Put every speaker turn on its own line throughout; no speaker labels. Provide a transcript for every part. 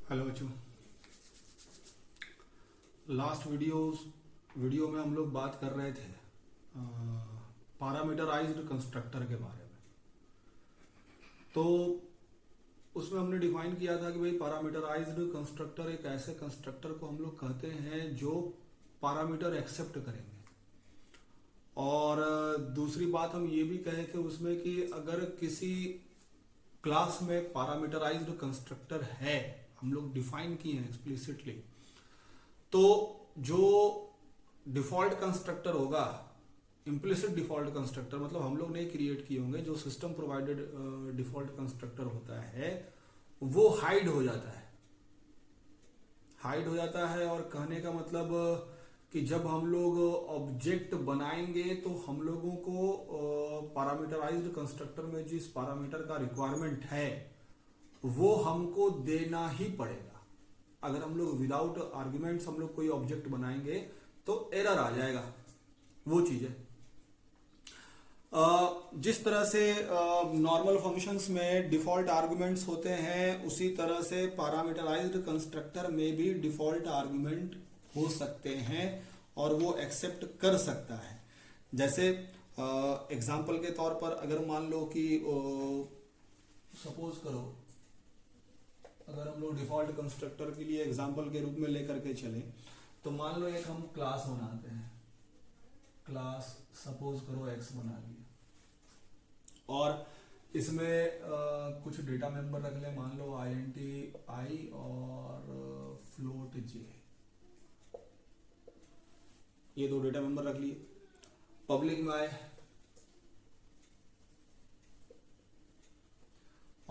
Hello बच्चों। Last video में हम लोग बात कर रहे थे पैरामीटराइज्ड कंस्ट्रक्टर के बारे में। तो उसमें हमने डिफाइन किया था कि भाई पैरामीटराइज्ड कंस्ट्रक्टर एक ऐसे कंस्ट्रक्टर को हम लोग कहते हैं जो पैरामीटर एक्सेप्ट करेंगे। और दूसरी बात हम ये भी कहे थे उसमें कि अगर किसी क्लास में पैरामीटराइज्ड कंस्ट्रक्टर है, हम लोग डिफाइन किए हैं एक्सप्लिसिटली, तो जो डिफॉल्ट कंस्ट्रक्टर होगा, इम्प्लिसिट डिफॉल्ट कंस्ट्रक्टर मतलब हम लोग नहीं क्रिएट किए होंगे, जो सिस्टम प्रोवाइडेड डिफॉल्ट कंस्ट्रक्टर होता है वो हाइड हो जाता है। और कहने का मतलब कि जब हम लोग ऑब्जेक्ट बनाएंगे तो हम लोगों को पैरामीटराइज्ड कंस्ट्रक्टर में जिस पैरामीटर का रिक्वायरमेंट है वो हमको देना ही पड़ेगा। अगर हम लोग विदाउट आर्ग्यूमेंट्स हम लोग कोई ऑब्जेक्ट बनाएंगे तो एरर आ जाएगा। वो चीज है। जिस तरह से नॉर्मल फंक्शंस में डिफॉल्ट आर्ग्यूमेंट्स होते हैं, उसी तरह से पैरामीटराइज्ड कंस्ट्रक्टर में भी डिफॉल्ट आर्ग्यूमेंट हो सकते हैं और वो एक्सेप्ट कर सकता है। जैसे एग्जाम्पल के तौर पर अगर मान लो कि सपोज करो, अगर हम लोग डिफॉल्ट कंस्ट्रक्टर के लिए एग्जाम्पल के रूप में लेकर के चले तो मान लो एक हम क्लास बनाते हैं, क्लास सपोज करो एक्स बना लिया और इसमें कुछ डेटा मेंबर रख ले, मान लो int i और फ्लोट j, ये दो डेटा मेंबर रख लिए। पब्लिक में आए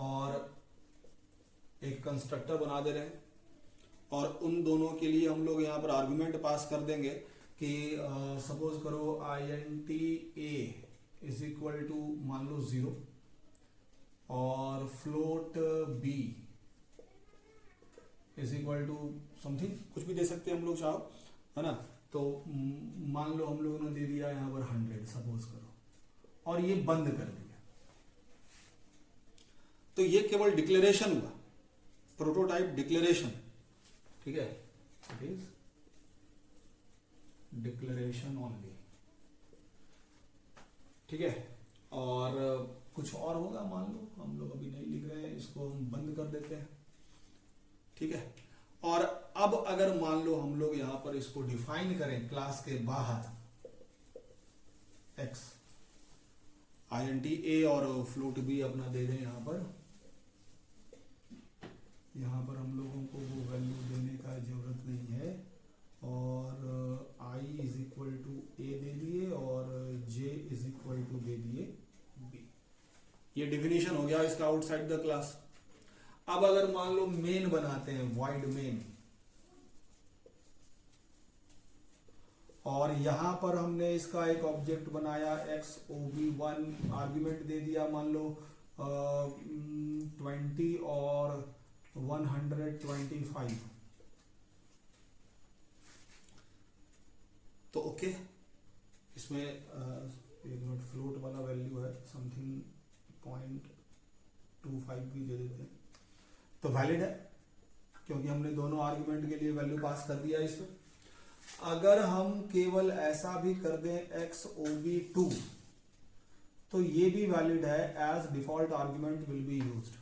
और एक कंस्ट्रक्टर बना दे रहे हैं और उन दोनों के लिए हम लोग यहाँ पर आर्गुमेंट पास कर देंगे कि सपोज करो int a is equal to मान लो 0 और float b is equal to something, कुछ भी दे सकते हैं हम लोग चाहो, है ना। तो मान लो हम लोगों ने दे दिया यहाँ पर 100 सपोज करो और ये बंद कर दिया। तो ये केवल डिक्लेरेशन हुआ, प्रोटोटाइप डिक्लेरेशन, ठीक है, इट इज डिक्लेरेशन ओनली, ठीक है। और कुछ और होगा, मान लो हम लोग अभी नहीं लिख रहे हैं, इसको हम बंद कर देते हैं, ठीक है। और अब अगर मान लो हम लोग यहां पर इसको डिफाइन करें क्लास के बाहर, x int a और फ्लोट b अपना दे दें यहां पर हम लोगों को वो वैल्यू देने का जरूरत नहीं है और i is equal to a दे दिए और j इज इक्वल टू दे दिए b। ये डिफिनीशन हो गया इसका आउटसाइड द क्लास। अब अगर मान लो मेन बनाते हैं, वाइड मेन, और यहां पर हमने इसका एक ऑब्जेक्ट बनाया xob1, आर्ग्यूमेंट दे दिया मान लो 20 और 125, तो ओके, इसमें एक मिनट फ्लोट वाला वैल्यू है समथिंग 0.25 भी दे देते हैं तो वैलिड है, क्योंकि हमने दोनों आर्गुमेंट के लिए वैल्यू पास कर दिया इसमें। अगर हम केवल ऐसा भी कर दें xob2 तो ये भी वैलिड है, as default argument will be used.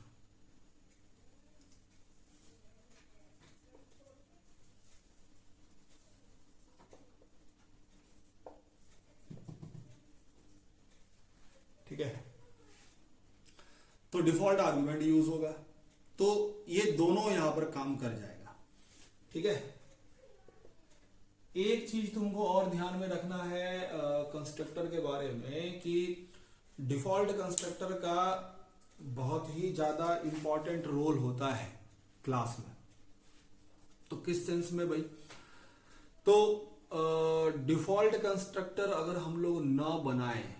ठीक है, तो डिफॉल्ट आर्गुमेंट यूज होगा, तो ये दोनों यहां पर काम कर जाएगा, ठीक है। एक चीज तुमको और ध्यान में रखना है कंस्ट्रक्टर के बारे में कि डिफॉल्ट कंस्ट्रक्टर का बहुत ही ज्यादा इंपॉर्टेंट रोल होता है क्लास में। तो किस सेंस में भाई, तो डिफॉल्ट कंस्ट्रक्टर अगर हम लोग न बनाएं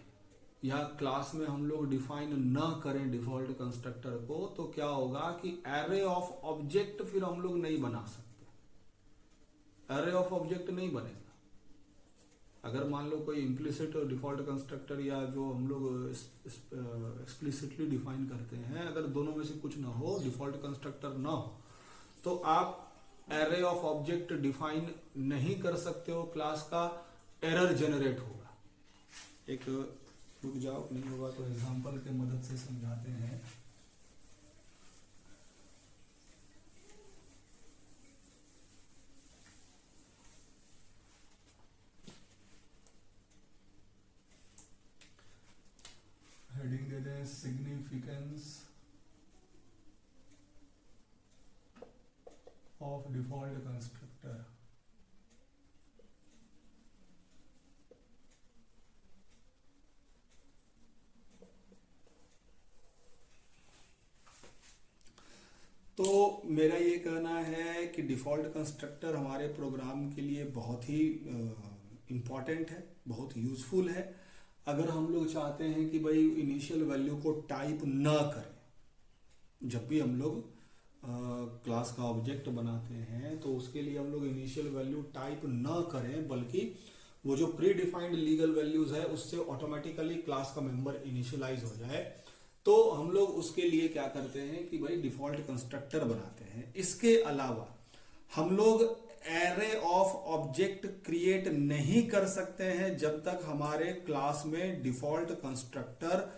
या क्लास में हम लोग डिफाइन न करें डिफॉल्ट कंस्ट्रक्टर को, तो क्या होगा कि एरे ऑफ ऑब्जेक्ट फिर हम लोग नहीं बना सकते, एरे ऑफ ऑब्जेक्ट नहीं बनेगा। अगर मान लो कोई इम्प्लिसिट डिफॉल्ट कंस्ट्रक्टर या जो हम लोग एक्सप्लिसिटली डिफाइन करते हैं, अगर दोनों में से कुछ ना हो, डिफॉल्ट कंस्ट्रक्टर ना हो, तो आप एरे ऑफ ऑब्जेक्ट डिफाइन नहीं कर सकते हो, क्लास का एरर जनरेट होगा। एक रुक जाओ, नहीं होगा तो एग्जांपल के मदद से समझाते हैं। हेडिंग दे दें सिग्निफिकेंस ऑफ डिफॉल्ट कंस्ट्रक्टर। तो मेरा ये कहना है कि डिफ़ॉल्ट कंस्ट्रक्टर हमारे प्रोग्राम के लिए बहुत ही इम्पॉर्टेंट है, बहुत यूज़फुल है। अगर हम लोग चाहते हैं कि भाई इनिशियल वैल्यू को टाइप ना करें, जब भी हम लोग क्लास का ऑब्जेक्ट बनाते हैं तो उसके लिए हम लोग इनिशियल वैल्यू टाइप ना करें, बल्कि वो जो प्री डिफाइंड लीगल वैल्यूज है उससे ऑटोमेटिकली क्लास का मेंबर इनिशियलाइज हो जाए, तो हम लोग उसके लिए क्या करते हैं कि भाई डिफॉल्ट कंस्ट्रक्टर बनाते हैं। इसके अलावा हम लोग एरे ऑफ ऑब्जेक्ट क्रिएट नहीं कर सकते हैं जब तक हमारे क्लास में डिफॉल्ट कंस्ट्रक्टर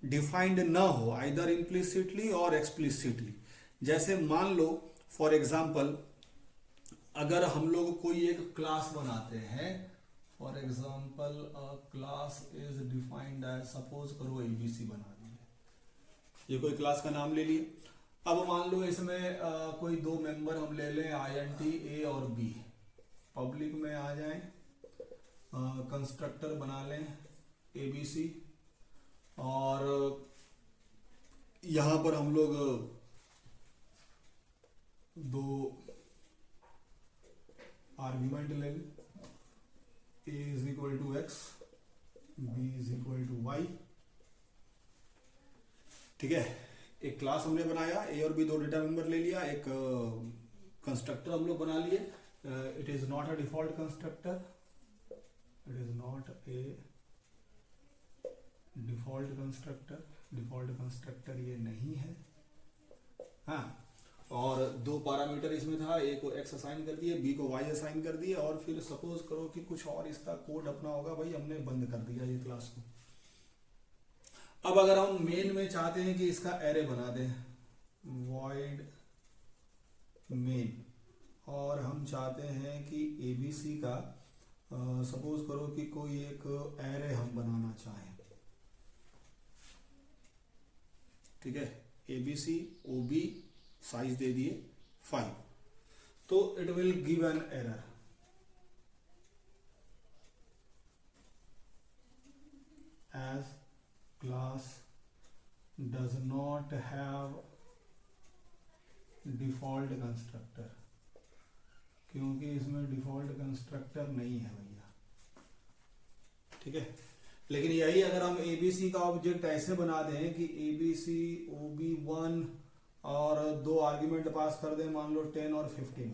डिफाइंड ना हो, आइदर इम्प्लिसिटली और एक्सप्लिसिटली। जैसे मान लो फॉर एग्जाम्पल, अगर हम लोग कोई एक क्लास बनाते हैं, for example class is defined as, suppose करो एबीसी बना दिए, ये कोई क्लास का नाम ले लिए। अब मान लो इसमें कोई दो मेंबर हम ले लें, INT A और B, पब्लिक में आ जाएं, कंस्ट्रक्टर बना लें ABC, और यहां पर हम लोग दो आर्ग्यूमेंट ले लें, A is equal to X, B is equal to Y। ठीक है, एक क्लास हमने बनाया, A और B दो डेटा मेंबर ले लिया, एक कंस्ट्रक्टर हम लोग बना लिए। It is not a default constructor, it is not a default constructor, default constructor ये नहीं है। हाँ, और दो पैरामीटर इसमें था, ए को X असाइन कर दिए, B को Y असाइन कर दिए, और फिर सपोज करो कि कुछ और इसका कोड अपना होगा, भाई हमने बंद कर दिया ये क्लास को। अब अगर हम मेन में चाहते हैं कि इसका एरे बना दें, void मेन, और हम चाहते हैं कि ABC का सपोज करो कि कोई एक एरे हम बनाना चाहें, ठीक है, ABC OB साइज दे दिए 5, तो it will give an error as class does not have default constructor, क्योंकि इसमें डिफॉल्ट कंस्ट्रक्टर नहीं है भैया। ठीक है, लेकिन यही अगर हम ABC का ऑब्जेक्ट ऐसे बना दें कि ABC OB1 और दो आर्ग्यूमेंट पास कर दें, मान लो 10 और 15,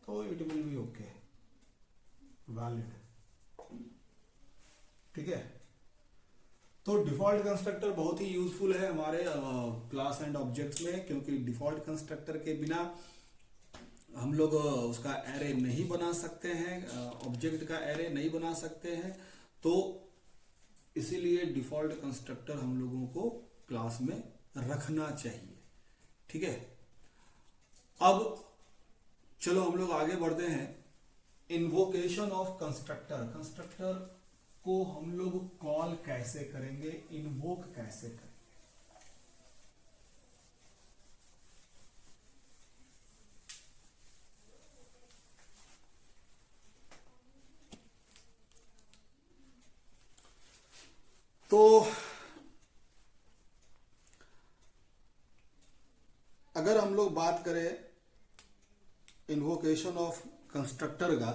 तो it will be okay, valid. ठीक है, तो डिफॉल्ट कंस्ट्रक्टर बहुत ही यूजफुल है हमारे क्लास एंड ऑब्जेक्ट्स में, क्योंकि डिफॉल्ट कंस्ट्रक्टर के बिना हम लोग उसका एरे नहीं बना सकते हैं, ऑब्जेक्ट का एरे नहीं बना सकते हैं। तो इसीलिए डिफॉल्ट कंस्ट्रक्टर हम लोगों को क्लास में रखना चाहिए। ठीक है, अब चलो हम लोग आगे बढ़ते हैं। इन्वोकेशन ऑफ कंस्ट्रक्टर, कंस्ट्रक्टर को हम लोग कॉल कैसे करेंगे, इन्वोक कैसे करेंगे। तो अगर हम लोग बात करें इन्वोकेशन ऑफ कंस्ट्रक्टर का,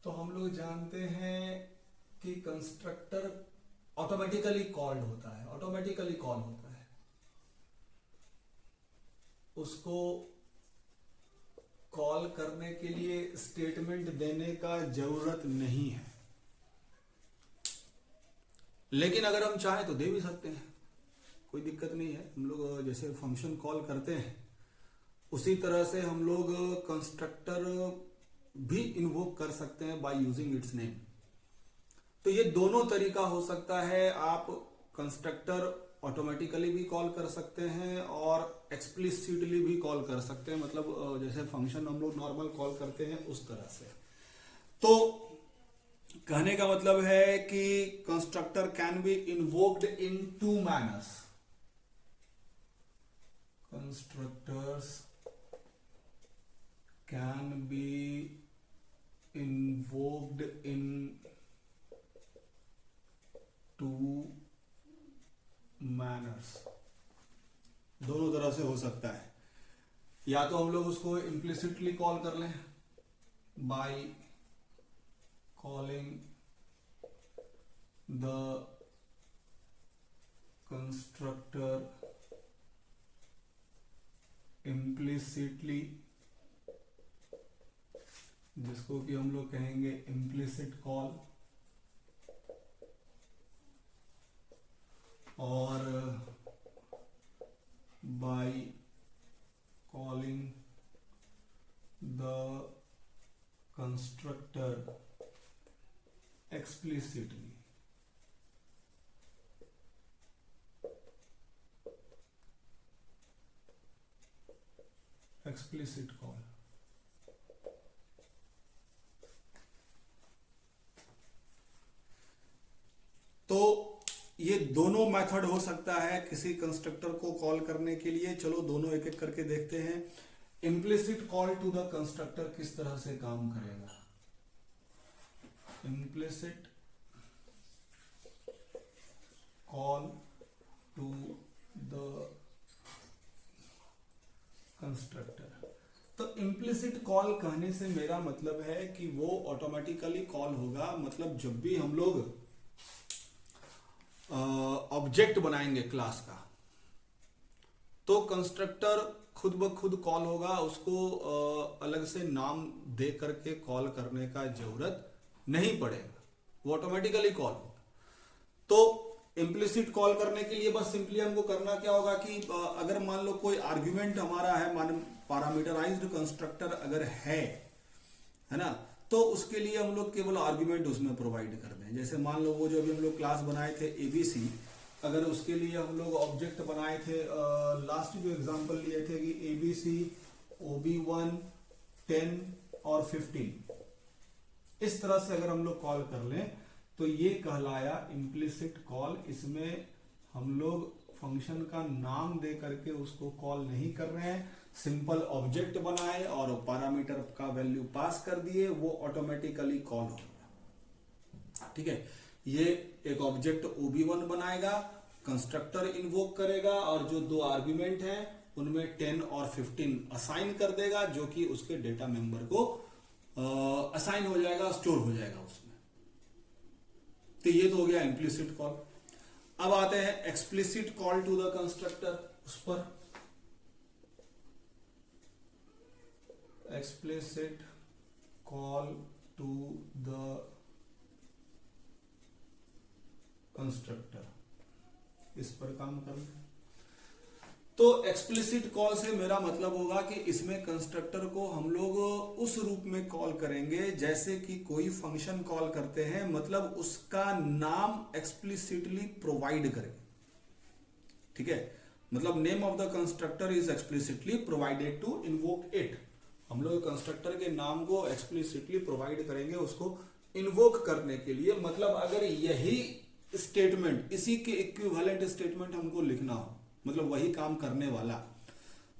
तो हम लोग जानते हैं कि कंस्ट्रक्टर ऑटोमेटिकली कॉल्ड होता है, ऑटोमेटिकली कॉल होता है, उसको कॉल करने के लिए स्टेटमेंट देने का जरूरत नहीं है। लेकिन अगर हम चाहें तो दे भी सकते हैं, कोई दिक्कत नहीं है। हम लोग जैसे फंक्शन कॉल करते हैं उसी तरह से हम लोग कंस्ट्रक्टर भी इन्वोक कर सकते हैं बाय यूजिंग इट्स नेम। तो ये दोनों तरीका हो सकता है, आप कंस्ट्रक्टर ऑटोमेटिकली भी कॉल कर सकते हैं और एक्सप्लिसिटली भी कॉल कर सकते हैं, मतलब जैसे फंक्शन हम लोग नॉर्मल कॉल करते हैं उस तरह से। तो कहने का मतलब है कि constructor can be invoked in two manners. Constructors can be invoked in two manners, दोनों तरह से हो सकता है। या तो हम लोग उसको इम्प्लिसिटली कॉल कर लें by calling the constructor implicitly, जिसको कि हम लोग कहेंगे इम्प्लिसिट कॉल, और by calling the constructor explicitly. Explicit call. तो ये दोनों मेथड हो सकता है किसी कंस्ट्रक्टर को कॉल करने के लिए। चलो दोनों एक एक करके देखते हैं। Implicit call to the constructor किस तरह से काम करेगा। Implicit call to the constructor. तो इम्प्लिसिट कॉल कहने से मेरा मतलब है कि वो ऑटोमेटिकली कॉल होगा, मतलब जब भी हम लोग ऑब्जेक्ट बनाएंगे क्लास का, तो कंस्ट्रक्टर खुद ब खुद कॉल होगा, उसको अलग से नाम दे करके कॉल करने का जरूरत नहीं पड़ेगा, वो ऑटोमेटिकली कॉल होगा। तो इम्प्लिसिट कॉल करने के लिए बस सिंपली हमको करना क्या होगा कि अगर मान लो कोई आर्ग्यूमेंट हमारा है, मान पैरामीटराइज्ड कंस्ट्रक्टर अगर है ना, तो उसके लिए हम लोग केवल आर्ग्यूमेंट उसमें प्रोवाइड कर दें। जैसे मान लो वो जो अभी हम लोग क्लास बनाए थे एबीसी, अगर उसके लिए हम लोग ऑब्जेक्ट बनाए थे, लास्ट जो एग्जांपल लिए थे कि एबीसी OB1 10 और 15, इस तरह से अगर हम लोग कॉल कर लें तो ये कहलाया इम्प्लिसिट कॉल। इसमें हम लोग फंक्शन का नाम दे करके उसको कॉल नहीं कर रहे हैं, सिंपल ऑब्जेक्ट बनाए और पैरामीटर का वैल्यू पास कर दिए, वो ऑटोमेटिकली कॉल हो गया। ठीक है, ये एक ऑब्जेक्ट OB1 बनाएगा, कंस्ट्रक्टर इन्वोक करेगा और जो दो आर्ग्यूमेंट हैं उनमें 10 और 15 असाइन कर देगा, जो कि उसके डेटा मेंबर को असाइन हो जाएगा, स्टोर हो जाएगा उसमें। तो ये तो हो गया इम्प्लिसिट कॉल। अब आते हैं explicit call to the constructor. उस पर explicit call to the constructor, इस पर काम करना। तो एक्सप्लिसिट कॉल से मेरा मतलब होगा कि इसमें कंस्ट्रक्टर को हम लोग उस रूप में कॉल करेंगे जैसे कि कोई फंक्शन कॉल करते हैं, मतलब उसका नाम एक्सप्लिसिटली प्रोवाइड करेंगे। ठीक है, मतलब name of the constructor is explicitly provided to invoke it. हम लोग कंस्ट्रक्टर के नाम को एक्सप्लिसिटली प्रोवाइड करेंगे उसको इन्वोक करने के लिए। मतलब अगर यही स्टेटमेंट, इसी के इक्विवेलेंट स्टेटमेंट हमको लिखना हो, मतलब वही काम करने वाला,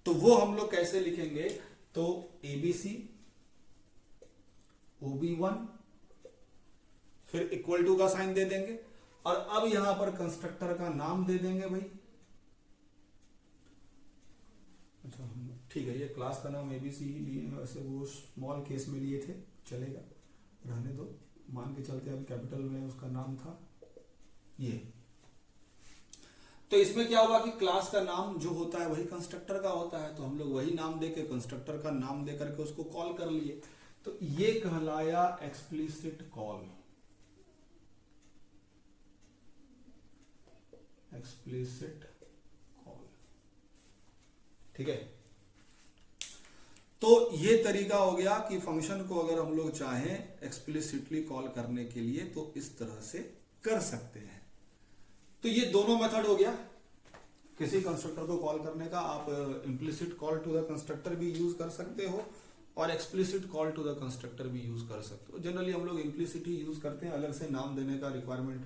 तो वो हम लोग कैसे लिखेंगे। तो ABC OB1 फिर इक्वल टू का साइन दे देंगे और अब यहां पर कंस्ट्रक्टर का नाम दे देंगे भाई। अच्छा ठीक है, ये क्लास का नाम ABC ही लिए, वैसे वो स्मॉल केस में लिए थे, चलेगा, रहने दो, मान के चलते अब कैपिटल में उसका नाम था ये। तो इसमें क्या होगा कि क्लास का नाम जो होता है वही कंस्ट्रक्टर का होता है, तो हम लोग वही नाम देके कंस्ट्रक्टर का नाम दे करके उसको कॉल कर लिए। तो ये कहलाया एक्सप्लिसिट कॉल। एक्सप्लिसिट कॉल, ठीक है। तो ये तरीका हो गया कि फंक्शन को अगर हम लोग चाहें एक्सप्लिसिटली कॉल करने के लिए तो इस तरह से कर सकते हैं। तो ये दोनों मेथड हो गया किसी कंस्ट्रक्टर को कॉल करने का। आप implicit call to the constructor भी यूज कर सकते हो और explicit call to the constructor भी यूज कर सकते हो। जनरली हम लोग इम्प्लिसिट ही यूज करते हैं, अलग से नाम देने का रिक्वायरमेंट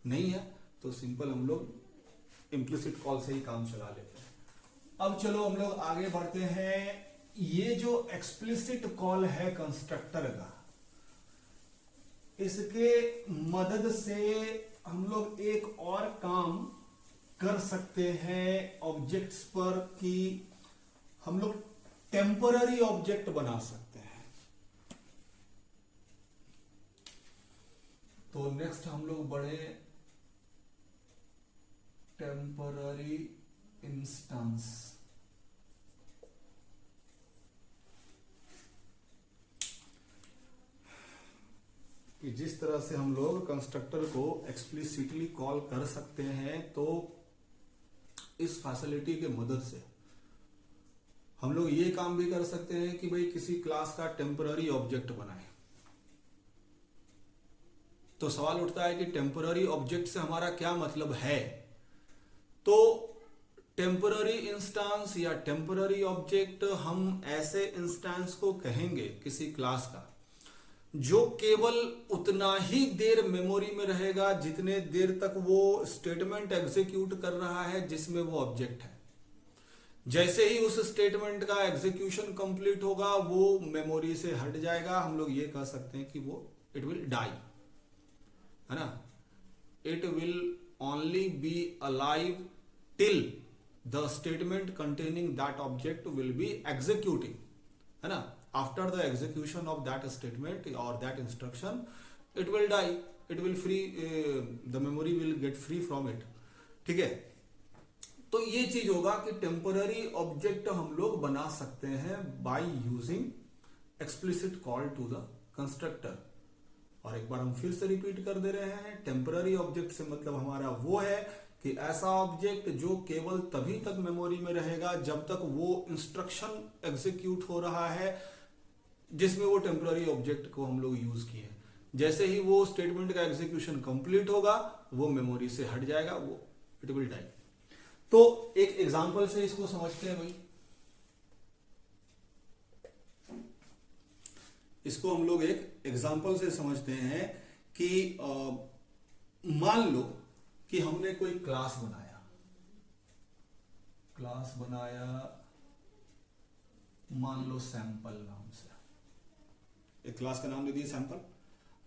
नहीं है, तो सिंपल हम लोग इम्प्लिसिट कॉल से ही काम चला लेते हैं। अब चलो हम लोग आगे बढ़ते हैं। ये जो एक्सप्लिसिट कॉल है कंस्ट्रक्टर का, इसके मदद से हम लोग एक और काम कर सकते हैं ऑब्जेक्ट्स पर कि हम लोग टेम्पररी ऑब्जेक्ट बना सकते हैं। तो नेक्स्ट हम लोग बढ़े टेम्पररी इंस्टेंस। कि जिस तरह से हम लोग कंस्ट्रक्टर को एक्सप्लिसिटली कॉल कर सकते हैं, तो इस फैसिलिटी के मदद से हम लोग ये काम भी कर सकते हैं कि भाई किसी क्लास का टेम्पररी ऑब्जेक्ट बनाए। तो सवाल उठता है कि टेम्पररी ऑब्जेक्ट से हमारा क्या मतलब है। तो टेम्पररी इंस्टेंस या टेम्पररी ऑब्जेक्ट हम ऐसे इंस्टेंस को कहेंगे किसी क्लास का जो केवल उतना ही देर मेमोरी में रहेगा जितने देर तक वो स्टेटमेंट एग्जीक्यूट कर रहा है जिसमें वो ऑब्जेक्ट है। जैसे ही उस स्टेटमेंट का एग्जीक्यूशन कंप्लीट होगा वो मेमोरी से हट जाएगा। हम लोग ये कह सकते हैं कि वो इट विल डाई, है ना। It will only be alive till the statement containing that object will B executing, है ना। After the execution of that statement or that instruction, it will die. It will free. The memory will get free from it. ठीक है। तो ये चीज होगा कि temporary object हम लोग बना सकते हैं by using explicit call to the constructor. और एक बार हम फिर से रिपीट कर दे रहे हैं, टेम्पररी ऑब्जेक्ट से मतलब हमारा वो है कि ऐसा ऑब्जेक्ट जो केवल तभी तक मेमोरी में रहेगा जब तक वो इंस्ट्रक्शन एग्जीक्यूट हो रहा है जिसमें वो टेम्पररी ऑब्जेक्ट को हम लोग यूज किए। जैसे ही वो स्टेटमेंट का एग्जीक्यूशन कंप्लीट होगा वो मेमोरी से हट जाएगा, वो इट विल डाई। तो एक एग्जांपल से इसको समझते हैं भाई। इसको हम लोग एक एग्जांपल से समझते हैं कि मान लो कि हमने कोई क्लास बनाया, मान लो सैंपल नाम से। एक क्लास का नाम दे दिए सैंपल।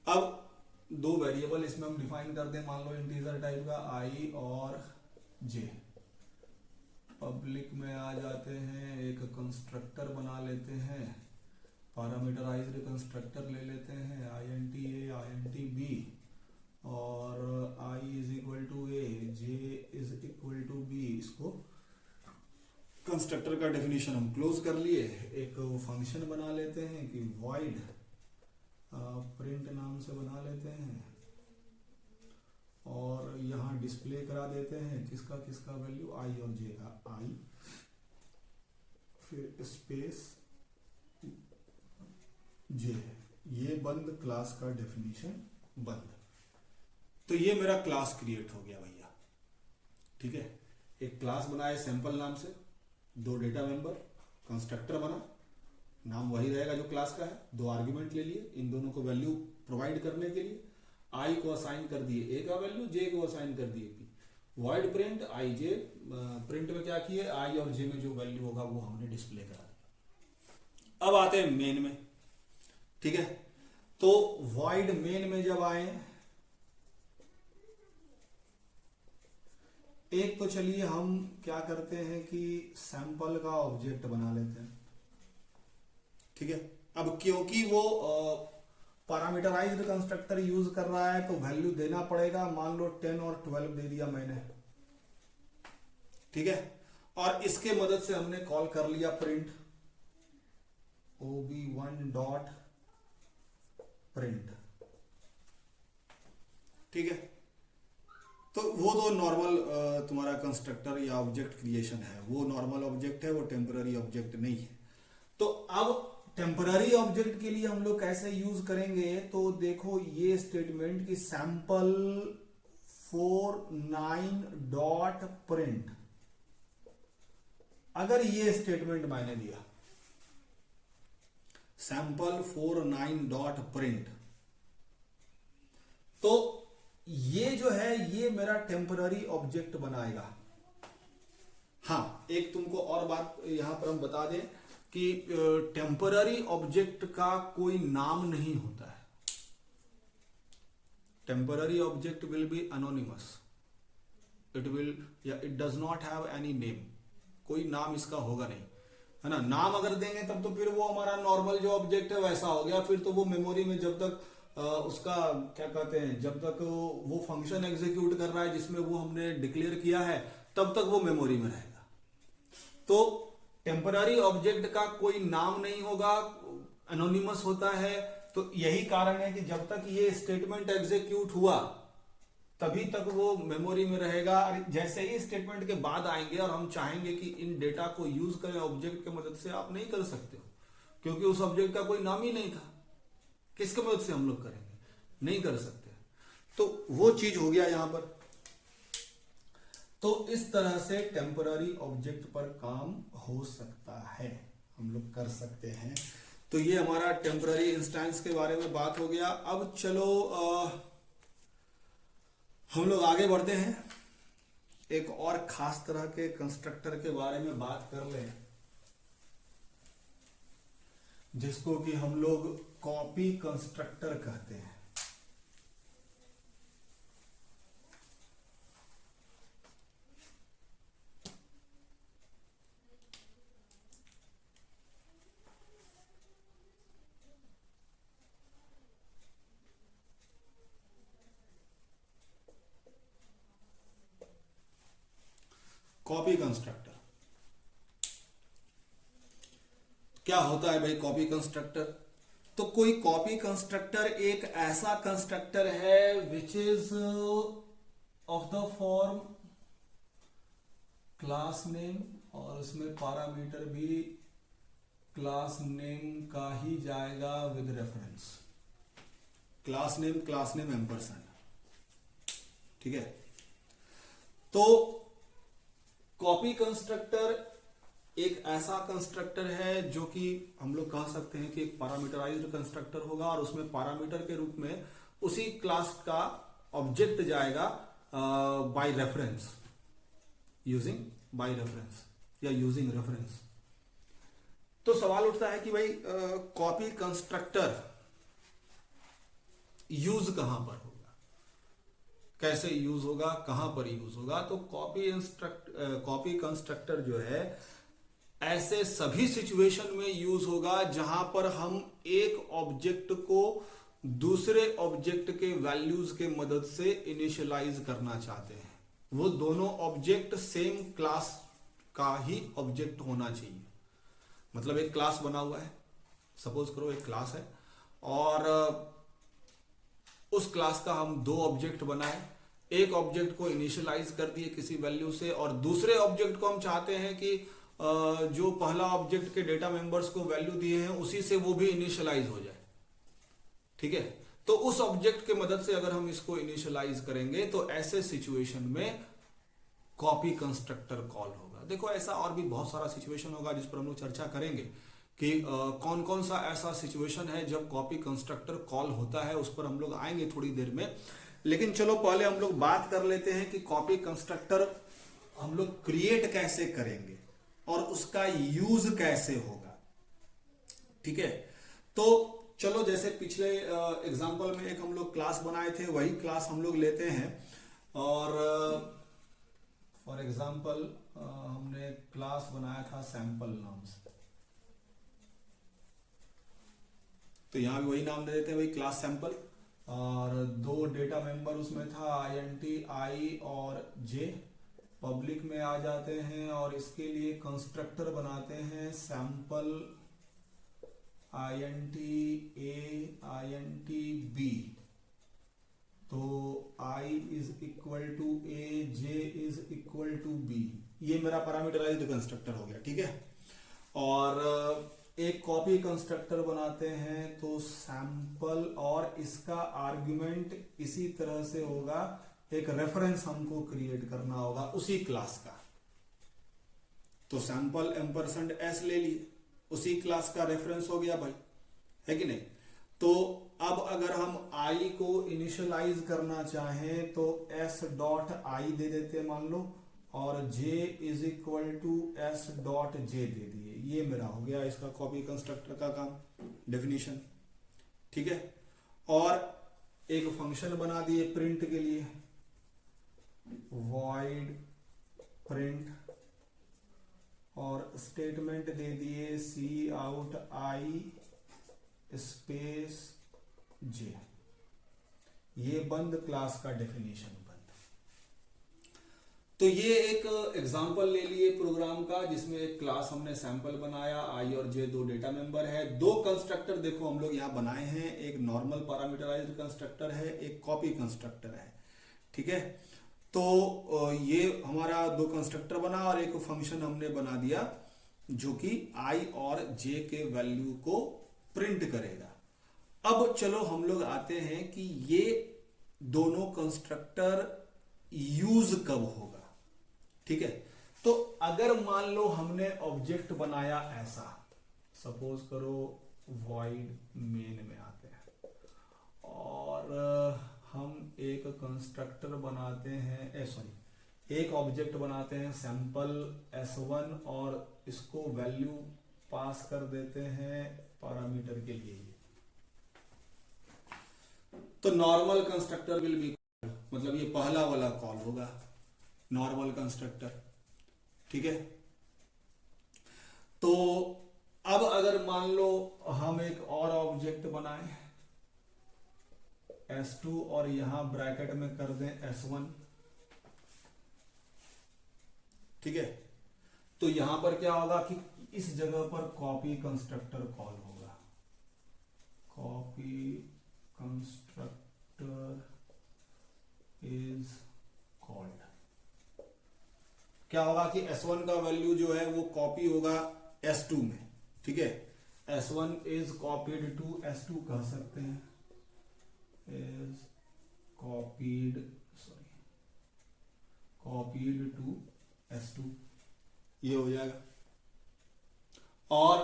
अब दो वेरिएबल इसमें हम डिफाइन कर दें, मान लो इंटीजर टाइप का आई और जे। पब्लिक में आ जाते हैं, एक कंस्ट्रक्टर बना लेते हैं, पैरामीटराइज्ड कंस्ट्रक्टर ले लेते हैं, INT A INT B और I is equal to A, J is equal to B। इसको कंस्ट्रक्टर का डेफिनेशन हम क्लोज कर लिए। एक फंक्शन बना लेते हैं कि void प्रिंट नाम से बना लेते हैं और यहां डिस्प्ले करा देते हैं किसका वैल्यू, आई और जे का आई, फिर स्पेस जे। ये बंद क्लास का डेफिनेशन बंद। तो ये मेरा क्लास क्रिएट हो गया भैया। ठीक है, एक क्लास बनाए सैंपल नाम से, दो डेटा मेंबर, कंस्ट्रक्टर बना, नाम वही रहेगा जो क्लास का है, दो आर्ग्यूमेंट ले लिए इन दोनों को वैल्यू प्रोवाइड करने के लिए। आई को असाइन कर दिए ए का वैल्यू, जे को असाइन कर दिए B. Void print I J, print में क्या किए, आई और जे में जो वैल्यू होगा वो हमने डिस्प्ले करा दिया। अब आते हैं मेन में। ठीक है, तो वॉइड मेन में जब आए, एक तो चलिए हम क्या करते हैं कि सैंपल का ऑब्जेक्ट बना लेते हैं। ठीक है, अब क्योंकि वो पैरामीटराइज्ड कंस्ट्रक्टर यूज कर रहा है तो वैल्यू देना पड़ेगा। मान लो 10 और 12 दे दिया मैंने। ठीक है, और इसके मदद से हमने कॉल कर लिया प्रिंट ob1 डॉट प्रिंट। ठीक है, तो वो तो नॉर्मल तुम्हारा कंस्ट्रक्टर या ऑब्जेक्ट क्रिएशन है, वो नॉर्मल ऑब्जेक्ट है, वो टेम्पररी ऑब्जेक्ट नहीं है। तो अब टेम्पररी ऑब्जेक्ट के लिए हम लोग कैसे यूज करेंगे, तो देखो ये स्टेटमेंट की सैंपल 49 डॉट प्रिंट, अगर ये स्टेटमेंट मैंने दिया सैंपल 49 डॉट प्रिंट, तो ये जो है ये मेरा टेम्पररी ऑब्जेक्ट बनाएगा। हाँ, एक तुमको और बात यहां पर हम बता दें कि टेम्पररी ऑब्जेक्ट का कोई नाम नहीं होता है। Temporary object will be anonymous, it will या it does not have any name, कोई नाम इसका होगा नहीं, है ना। नाम अगर देंगे तब तो फिर वो हमारा नॉर्मल जो ऑब्जेक्ट है वैसा हो गया, फिर तो वो मेमोरी में जब तक उसका क्या कहते हैं, जब तक वो फंक्शन एग्जीक्यूट कर रहा है जिसमें वो हमने डिक्लेयर किया है तब तक वो मेमोरी में रहेगा। तो टेम्पररी ऑब्जेक्ट का कोई नाम नहीं होगा, एनोनिमस होता है। तो यही कारण है कि जब तक ये स्टेटमेंट एग्जीक्यूट हुआ तभी तक वो मेमोरी में रहेगा। जैसे ही स्टेटमेंट के बाद आएंगे और हम चाहेंगे कि इन डेटा को यूज करें ऑब्जेक्ट की मदद से, आप नहीं कर सकते हो, क्योंकि उस ऑब्जेक्ट का कोई नाम ही नहीं था। किसकी मदद से हम लोग करेंगे, नहीं कर सकते। तो वो चीज हो गया यहां पर। तो इस तरह से टेम्पररी ऑब्जेक्ट पर काम हो सकता है, हम लोग कर सकते हैं। तो ये हमारा टेम्पररी इंस्टेंस के बारे में बात हो गया। अब चलो हम लोग आगे बढ़ते हैं, एक और खास तरह के कंस्ट्रक्टर के बारे में बात कर लें, जिसको कि हम लोग कॉपी कंस्ट्रक्टर कहते हैं। कॉपी कंस्ट्रक्टर क्या होता है भाई? कॉपी कंस्ट्रक्टर, तो कोई कॉपी कंस्ट्रक्टर एक ऐसा कंस्ट्रक्टर है which is of the form class name, और उसमें पैरामीटर भी क्लास नेम का ही जाएगा with reference, class name ampersand, ठीक है। तो कॉपी कंस्ट्रक्टर एक ऐसा कंस्ट्रक्टर है जो कि हम लोग कह सकते हैं कि एक पैरामीटराइज्ड कंस्ट्रक्टर होगा, और उसमें पैरामीटर के रूप में उसी क्लास का ऑब्जेक्ट जाएगा by reference, using by reference या यूजिंग रेफरेंस। तो सवाल उठता है कि भाई कॉपी कंस्ट्रक्टर यूज कहां पर होगा, कैसे यूज होगा, कहां पर यूज होगा? तो कॉपी कंस्ट्रक्टर जो है ऐसे सभी सिचुएशन में यूज होगा जहां पर हम एक ऑब्जेक्ट को दूसरे ऑब्जेक्ट के वैल्यूज के मदद से इनिशियलाइज करना चाहते हैं। वो दोनों ऑब्जेक्ट सेम क्लास का ही ऑब्जेक्ट होना चाहिए। मतलब एक क्लास बना हुआ है, सपोज करो एक क्लास है, और उस क्लास का हम दो ऑब्जेक्ट बनाए, एक ऑब्जेक्ट को इनिशियलाइज कर दिए किसी वैल्यू से, और दूसरे ऑब्जेक्ट को हम चाहते हैं कि जो पहला ऑब्जेक्ट के डेटा मेंबर्स को वैल्यू दिए हैं उसी से वो भी इनिशियलाइज हो जाए, ठीक है। तो उस ऑब्जेक्ट के मदद से अगर हम इसको इनिशियलाइज करेंगे तो ऐसे सिचुएशन में कॉपी कंस्ट्रक्टर कॉल होगा। देखो ऐसा और भी बहुत सारा सिचुएशन होगा जिस पर हम लोग चर्चा करेंगे कि कौन कौन सा ऐसा सिचुएशन है जब कॉपी कंस्ट्रक्टर कॉल होता है, उस पर हम लोग आएंगे थोड़ी देर में। लेकिन चलो पहले हम लोग बात कर लेते हैं कि कॉपी कंस्ट्रक्टर हम लोग क्रिएट कैसे करेंगे और उसका यूज कैसे होगा, ठीक है। तो चलो जैसे पिछले एग्जांपल में एक हम लोग क्लास बनाए थे, वही क्लास हम लोग लेते हैं, और फॉर एग्जांपल हमने क्लास बनाया था सैंपल नाम से, तो यहां भी वही नाम दे देते हैं, वही क्लास सैंपल, और दो डेटा मेंबर उसमें था INT I और J, पब्लिक में आ जाते हैं, और इसके लिए कंस्ट्रक्टर बनाते हैं sample INT A INT B, तो I is equal to A, J is equal to B, ये मेरा पैरामीटराइज्ड कंस्ट्रक्टर हो गया, ठीक है। और एक कॉपी कंस्ट्रक्टर बनाते हैं तो सैंपल और इसका आर्गुमेंट इसी तरह से होगा, एक रेफरेंस हमको क्रिएट करना होगा उसी क्लास का। तो सैंपल एम्परसेंड एस ले लिए, उसी क्लास का रेफरेंस हो गया भाई, है कि नहीं। तो अब अगर हम आई को इनिशियलाइज करना चाहें तो एस डॉट आई दे देते मान लो, और j is equal to S dot J दे दिए। ये मेरा हो गया इसका कॉपी कंस्ट्रक्टर का काम, डेफिनेशन, ठीक है। और एक फंक्शन बना दिए प्रिंट के लिए, void प्रिंट, और स्टेटमेंट दे दिए सी आउट आई स्पेस जे। ये बंद क्लास का डेफिनेशन बंद। तो ये एक एग्जांपल ले लिए प्रोग्राम का जिसमें एक क्लास हमने सैंपल बनाया, आई और जे दो डेटा मेंबर है। दो कंस्ट्रक्टर देखो हम लोग यहां बनाए हैं, एक नॉर्मल पैरामीटराइज्ड कंस्ट्रक्टर है, एक कॉपी कंस्ट्रक्टर है, ठीक है। तो ये हमारा दो कंस्ट्रक्टर बना और एक फंक्शन हमने बना दिया जो कि आई और जे के वैल्यू को प्रिंट करेगा। अब चलो हम लोग आते हैं कि ये दोनों कंस्ट्रक्टर यूज कब होगा, ठीक है। तो अगर मान लो हमने ऑब्जेक्ट बनाया ऐसा, सपोज करो void मेन में आते हैं और हम एक कंस्ट्रक्टर बनाते हैं, एक ऑब्जेक्ट बनाते हैं सैंपल s1 और इसको वैल्यू पास कर देते हैं पैरामीटर के लिए। तो नॉर्मल कंस्ट्रक्टर विल बी, मतलब ये पहला वाला कॉल होगा नॉर्मल कंस्ट्रक्टर, ठीक है। तो अब अगर मान लो हम एक और ऑब्जेक्ट बनाएं s2 और यहां ब्रैकेट में कर दें s1, ठीक है। तो यहां पर क्या होगा कि इस जगह पर कॉपी कंस्ट्रक्टर कॉल होगा, कॉपी कंस्ट्रक्टर इज कॉल्ड। क्या होगा कि s1 का वैल्यू जो है वो कॉपी होगा s2 में, ठीक है। s1 is copied to s2 कह सकते हैं, इज कॉपीड टू s2, ये हो जाएगा। और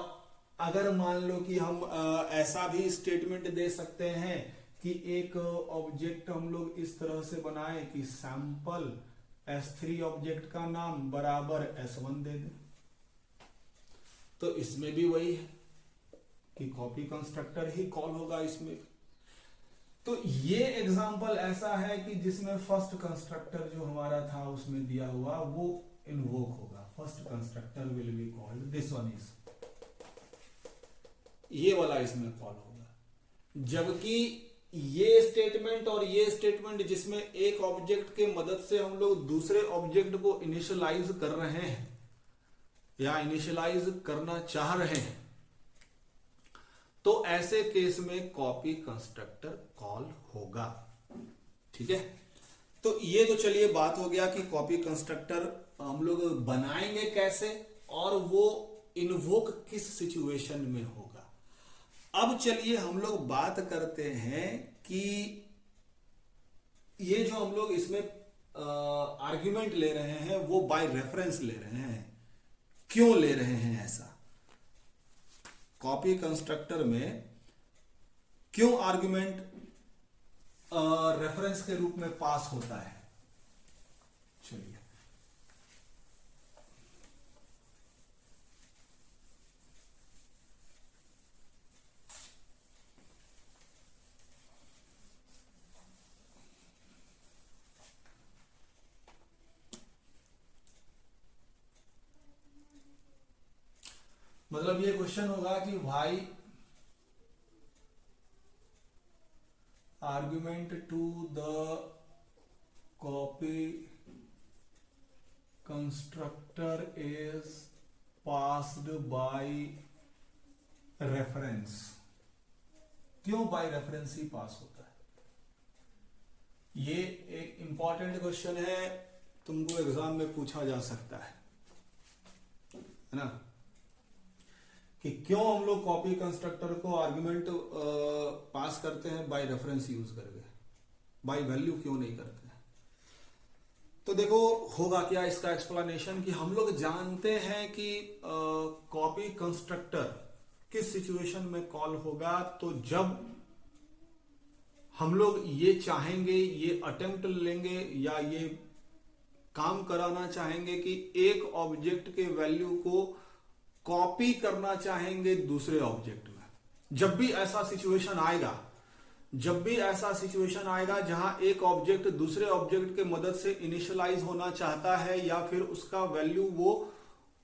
अगर मान लो कि हम ऐसा भी स्टेटमेंट दे सकते हैं कि एक ऑब्जेक्ट हम लोग इस तरह से बनाए कि सैंपल s3 ऑब्जेक्ट का नाम बराबर s1 दे दें, तो इसमें भी वही है कि कॉपी कंस्ट्रक्टर ही कॉल होगा इसमें। तो ये एग्जांपल ऐसा है कि जिसमें फर्स्ट कंस्ट्रक्टर जो हमारा था उसमें दिया हुआ वो इन्वोक होगा, first constructor will be called, this one is, ये वाला इसमें कॉल होगा। जबकि ये स्टेटमेंट और ये स्टेटमेंट जिसमें एक ऑब्जेक्ट के मदद से हम लोग दूसरे ऑब्जेक्ट को इनिशियलाइज कर रहे हैं या इनिशियलाइज करना चाह रहे हैं, तो ऐसे केस में कॉपी कंस्ट्रक्टर कॉल होगा, ठीक है। तो ये तो चलिए बात हो गया कि कॉपी कंस्ट्रक्टर हम लोग बनाएंगे कैसे और वो इन्वोक किस सिचुएशन में होगा। अब चलिए हम लोग बात करते हैं कि ये जो हम लोग इसमें आर्ग्यूमेंट ले रहे हैं वो बाय रेफरेंस ले रहे हैं, क्यों ले रहे हैं ऐसा, कॉपी कंस्ट्रक्टर में क्यों आर्गुमेंट रेफरेंस के रूप में पास होता है। चलिए मतलब ये क्वेश्चन होगा कि भाई argument to the copy constructor is passed by reference. क्यों बाय रेफरेंस ही पास होता है, ये एक इंपॉर्टेंट क्वेश्चन है, तुमको एग्जाम में पूछा जा सकता है ना। कि क्यों हम लोग कॉपी कंस्ट्रक्टर को आर्गुमेंट पास करते हैं बाय रेफरेंस यूज करके, बाय वैल्यू क्यों नहीं करते हैं। तो देखो होगा क्या इसका एक्सप्लेनेशन, कि हम लोग जानते हैं कि कॉपी कंस्ट्रक्टर किस सिचुएशन में कॉल होगा, तो जब हम लोग ये चाहेंगे, ये अटेम्प्ट लेंगे या ये काम कराना चाहेंगे कि एक ऑब्जेक्ट के वैल्यू को कॉपी करना चाहेंगे दूसरे ऑब्जेक्ट में। जब भी ऐसा सिचुएशन आएगा, जहां एक ऑब्जेक्ट दूसरे ऑब्जेक्ट के मदद से इनिशियलाइज होना चाहता है या फिर उसका वैल्यू वो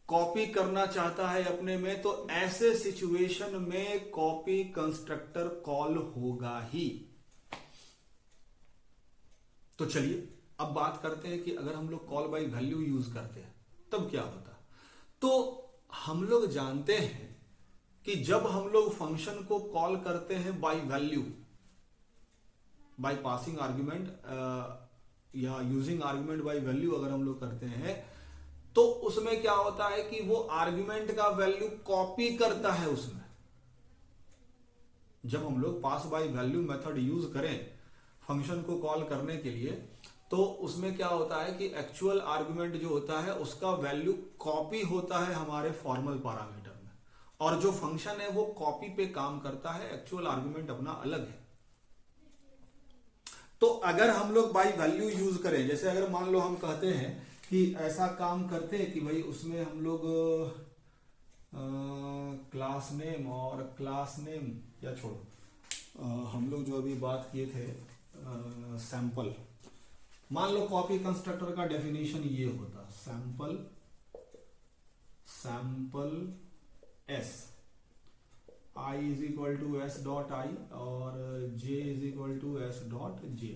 कॉपी करना चाहता है अपने में, तो ऐसे सिचुएशन में कॉपी कंस्ट्रक्टर कॉल होगा ही। तो चलिए अब बात करते हैं कि अगर हम लोग कॉल बाय वैल्यू यूज करते हैं तब क्या होता। तो हम लोग जानते हैं कि जब हम लोग फंक्शन को कॉल करते हैं by value, by passing argument या यूजिंग आर्ग्यूमेंट बाय वैल्यू अगर हम लोग करते हैं, तो उसमें क्या होता है कि वो आर्ग्यूमेंट का वैल्यू कॉपी करता है उसमें। जब हम लोग पास बाय वैल्यू मेथड यूज करें फंक्शन को कॉल करने के लिए, तो उसमें क्या होता है कि एक्चुअल आर्गुमेंट जो होता है उसका वैल्यू कॉपी होता है हमारे फॉर्मल पैरामीटर में, और जो फंक्शन है वो कॉपी पे काम करता है, एक्चुअल आर्गुमेंट अपना अलग है। तो अगर हम लोग बाय वैल्यू यूज करें, जैसे अगर मान लो हम कहते हैं कि ऐसा काम करते हैं कि भाई उसमें हम लोग क्लास नेम और क्लास नेम, या छोड़ो हम लोग जो अभी बात किए थे सैंपल, मान लो कॉपी कंस्ट्रक्टर का डेफिनेशन ये होता, sample S I is equal to S dot I और J is equal to S dot J.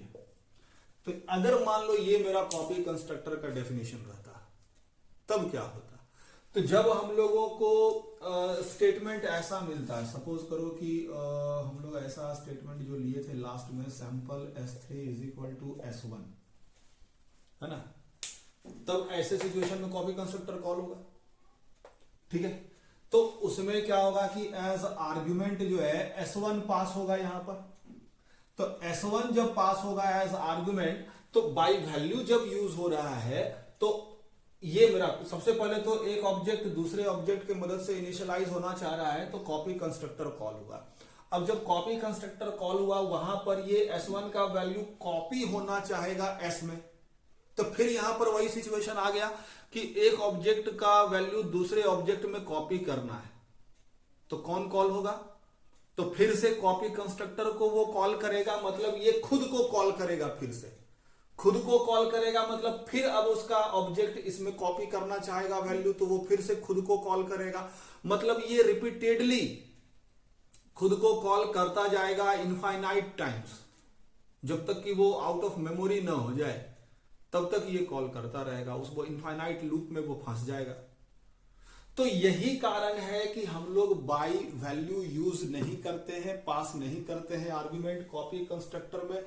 तो अगर मान लो ये मेरा कॉपी कंस्ट्रक्टर का डेफिनेशन रहता, तब क्या होता। तो जब हम लोगों को स्टेटमेंट ऐसा मिलता है, सपोज करो कि हम लोग ऐसा स्टेटमेंट जो लिए थे लास्ट में, sample S3 is equal to S1, है ना, तब ऐसे सिचुएशन में कॉपी कंस्ट्रक्टर कॉल होगा, ठीक है। तो उसमें क्या होगा कि एज आर्ग्यूमेंट जो है S1 पास होगा यहां पर। तो S1 जब पास होगा एज आर्ग्यूमेंट, तो बाय वैल्यू जब यूज हो रहा है, तो ये मेरा सबसे पहले तो एक ऑब्जेक्ट दूसरे ऑब्जेक्ट के मदद से इनिशियलाइज होना चाह रहा है, तो कॉपी कंस्ट्रक्टर कॉल हुआ। अब जब कॉपी कंस्ट्रक्टर कॉल हुआ, वहां पर ये S1 का वैल्यू कॉपी होना चाहेगा S में, तो फिर यहां पर वही सिचुएशन आ गया कि एक ऑब्जेक्ट का वैल्यू दूसरे ऑब्जेक्ट में कॉपी करना है, तो कौन कॉल होगा। तो फिर से कॉपी कंस्ट्रक्टर को वो कॉल करेगा, मतलब ये खुद को कॉल करेगा, फिर से खुद को कॉल करेगा, मतलब फिर अब उसका ऑब्जेक्ट इसमें कॉपी करना चाहेगा वैल्यू, तो वो फिर से खुद को कॉल करेगा। मतलब ये रिपीटेडली खुद को कॉल करता जाएगा इनफाइनाइट टाइम्स, जब तक कि वो आउट ऑफ मेमोरी ना हो जाए, तब तक ये कॉल करता रहेगा, उसको इनफाइनाइट लूप में वो फंस जाएगा। तो यही कारण है कि हम लोग बाय वैल्यू यूज नहीं करते हैं, पास नहीं करते हैं आर्गुमेंट कॉपी कंस्ट्रक्टर में,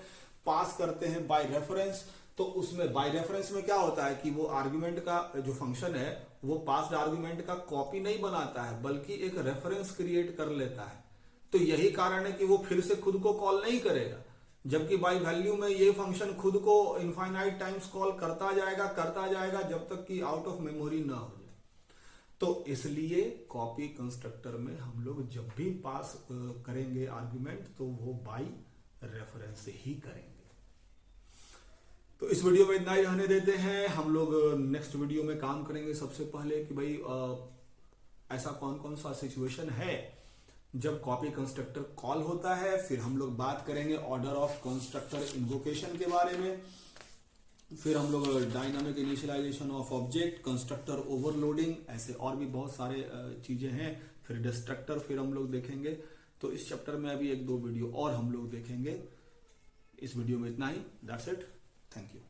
पास करते हैं बाय रेफरेंस। तो उसमें बाय रेफरेंस में क्या होता है कि वो आर्गुमेंट का जो फंक्शन है वो पास्ड आर्गुमेंट का कॉपी नहीं बनाता है, बल्कि एक रेफरेंस क्रिएट कर लेता है। तो यही कारण है कि वो फिर से खुद को कॉल नहीं करेगा, जबकि बाय वैल्यू में ये फंक्शन खुद को इनफाइनाइट टाइम्स कॉल करता जाएगा जब तक कि आउट ऑफ मेमोरी ना हो जाए। तो इसलिए कॉपी कंस्ट्रक्टर में हम लोग जब भी पास करेंगे आर्गुमेंट, तो वो बाय रेफरेंस ही करेंगे। तो इस वीडियो में इतना ही रहने देते हैं, हम लोग नेक्स्ट वीडियो में काम करेंगे सबसे पहले कि भाई ऐसा कौन कौन सा सिचुएशन है जब कॉपी कंस्ट्रक्टर कॉल होता है। फिर हम लोग बात करेंगे ऑर्डर ऑफ कंस्ट्रक्टर इन्वोकेशन के बारे में, फिर हम लोग dynamic initialization of object, constructor overloading, ऐसे और भी बहुत सारे चीजें हैं। फिर डिस्ट्रक्टर फिर हम लोग देखेंगे। तो इस चैप्टर में अभी 1-2 वीडियो और हम लोग देखेंगे। इस वीडियो में इतना ही, दैट्स इट, थैंक यू।